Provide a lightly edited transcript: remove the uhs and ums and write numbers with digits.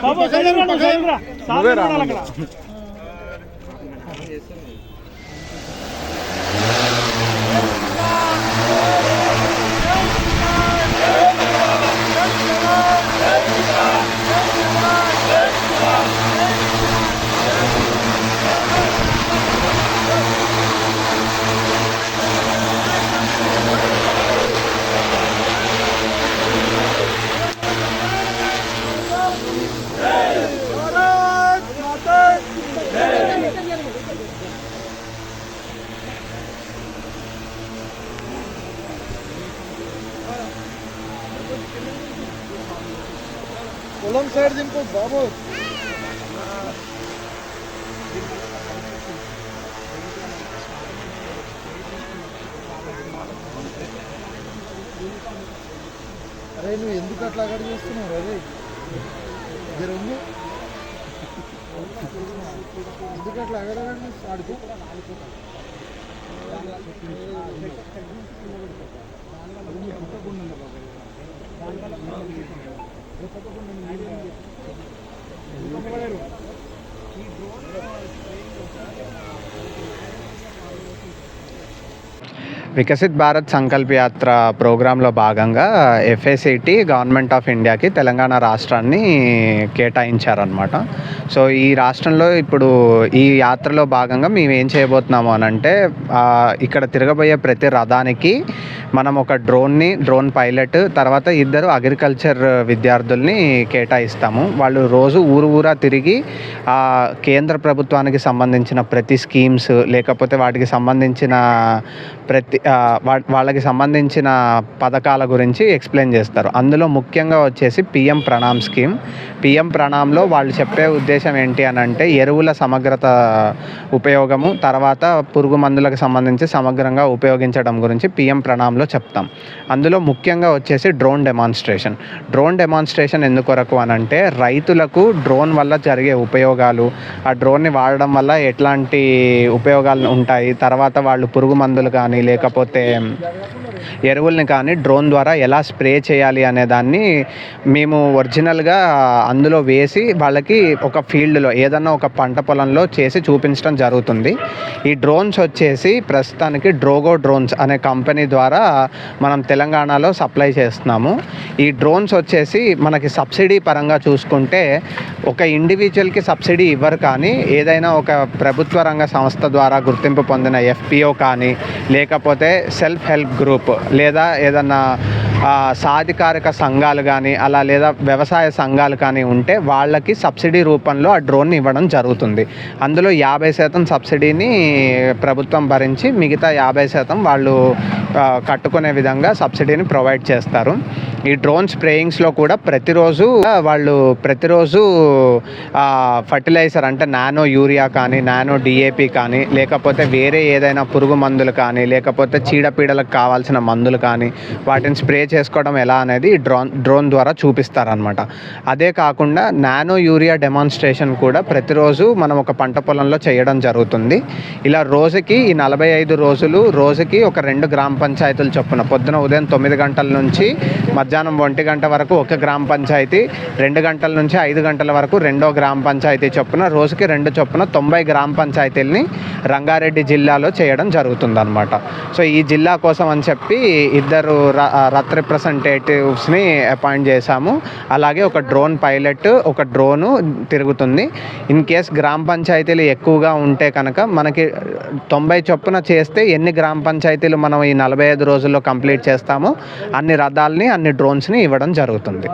నువ్వే రా. పొలం సైడ్ దింపు బాబు. అరే నువ్వు ఎందుకు అట్లా అక్కడ చేస్తున్నావు రవి? జరుగు ఎందుకు అట్లా అక్కడ ఆడుకో. వికసిత్ భారత్ సంకల్ప యాత్ర ప్రోగ్రాంలో భాగంగా FACT గవర్నమెంట్ ఆఫ్ ఇండియాకి తెలంగాణ రాష్ట్రాన్ని కేటాయించారనమాట. సో ఈ రాష్ట్రంలో ఇప్పుడు ఈ యాత్రలో భాగంగా మేము ఏం చేయబోతున్నాము అని అంటే, ఇక్కడ తిరగబోయే ప్రతి రథానికి మనం ఒక డ్రోన్ పైలట్, తర్వాత 2 అగ్రికల్చర్ విద్యార్థుల్ని కేటాయిస్తాము. వాళ్ళు రోజు ఊరా తిరిగి కేంద్ర ప్రభుత్వానికి సంబంధించిన ప్రతి స్కీమ్స్, లేకపోతే వాటికి సంబంధించిన వాళ్ళకి సంబంధించిన పథకాల గురించి ఎక్స్ప్లెయిన్ చేస్తారు. అందులో ముఖ్యంగా వచ్చేసి PM ప్రణామ్ స్కీమ్. PM ప్రణామ్లో వాళ్ళు చెప్పే ఉద్దేశం ఏంటి అని అంటే, ఎరువుల సమగ్రత ఉపయోగము, తర్వాత పురుగు మందులకు సంబంధించి సమగ్రంగా ఉపయోగించడం గురించి PM ప్రణామ్లో చెప్తాం. అందులో ముఖ్యంగా వచ్చేసి డ్రోన్ డెమాన్స్ట్రేషన్ ఎందుకొరకు అని అంటే, రైతులకు డ్రోన్ వల్ల జరిగే ఉపయోగాలు, ఆ డ్రోన్ని వాడడం వల్ల ఎట్లాంటి ఉపయోగాలు ఉంటాయి, తర్వాత వాళ్ళు పురుగు మందులు కానీ లేకపోతే ఎరువుల్ని కానీ డ్రోన్ ద్వారా ఎలా స్ప్రే చేయాలి అనే దాన్ని మేము ఒరిజినల్గా అందులో వేసి వాళ్ళకి ఒక ఫీల్డ్లో ఏదన్నా ఒక పంట పొలంలో చేసి చూపించడం జరుగుతుంది. ఈ డ్రోన్స్ వచ్చేసి ప్రస్తుతానికి డ్రోగో డ్రోన్స్ అనే కంపెనీ ద్వారా మనం తెలంగాణలో సప్లై చేస్తున్నాము. ఈ డ్రోన్స్ వచ్చేసి మనకి సబ్సిడీ పరంగా చూసుకుంటే ఒక ఇండివిజువల్కి సబ్సిడీ ఇవ్వరు, కానీ ఏదైనా ఒక ప్రభుత్వ రంగ సంస్థ ద్వారా గుర్తింపు పొందిన FPO కానీ, లేకపోతే సెల్ఫ్ హెల్ప్ గ్రూప్, లేదా ఏదన్నా సాధికారిక సంఘాలు కానీ అలా, లేదా వ్యవసాయ సంఘాలు కానీ ఉంటే వాళ్ళకి సబ్సిడీ రూపంలో ఆ డ్రోన్ని ఇవ్వడం జరుగుతుంది. అందులో 50% సబ్సిడీని ప్రభుత్వం భరించి మిగతా 50% వాళ్ళు కట్టుకునే విధంగా సబ్సిడీని ప్రొవైడ్ చేస్తారు. ఈ డ్రోన్ స్ప్రేయింగ్స్లో కూడా ప్రతిరోజు ఫర్టిలైజర్ అంటే నానో యూరియా కానీ, నానో DAP కానీ, లేకపోతే వేరే ఏదైనా పురుగు మందులు కానీ, లేకపోతే చీడపీడలకు కావాల్సిన మందులు కానీ వాటిని స్ప్రే చేసుకోవడం ఎలా అనేది డ్రోన్ ద్వారా చూపిస్తారనమాట. అదే కాకుండా నానో యూరియా డెమాన్స్ట్రేషన్ కూడా ప్రతిరోజు మనం ఒక పంట పొలంలో చేయడం జరుగుతుంది. ఇలా రోజుకి ఈ 45 రోజులు రోజుకి ఒక 2 గ్రామ పంచాయతీలు చొప్పున, పొద్దున ఉదయం 9 గంటల నుంచి మధ్యాహ్నం 1 గంట వరకు ఒక గ్రామ పంచాయతీ, 2 గంటల నుంచి 5 గంటల వరకు 2వ గ్రామ పంచాయతీ చొప్పున, రోజుకి 2 చొప్పున 90 గ్రామ పంచాయతీలని రంగారెడ్డి జిల్లాలో చేయడం జరుగుతుందన్నమాట. సో ఈ జిల్లా కోసం అని చెప్పి 2 రథ్ రిప్రజెంటేటివ్స్ని అపాయింట్ చేశాము. అలాగే ఒక డ్రోన్ పైలట్, ఒక డ్రోను తిరుగుతుంది. ఇన్ కేస్ గ్రామ పంచాయతీలు ఎక్కువగా ఉంటే కనుక మనకి 90 చొప్పున చేస్తే ఎన్ని గ్రామ పంచాయతీలు మనం ఈ 45 రోజుల్లో కంప్లీట్ చేస్తామో అన్ని రథాలని, అన్ని డ్రోన్స్ని ఇవ్వడం జరుగుతుంది.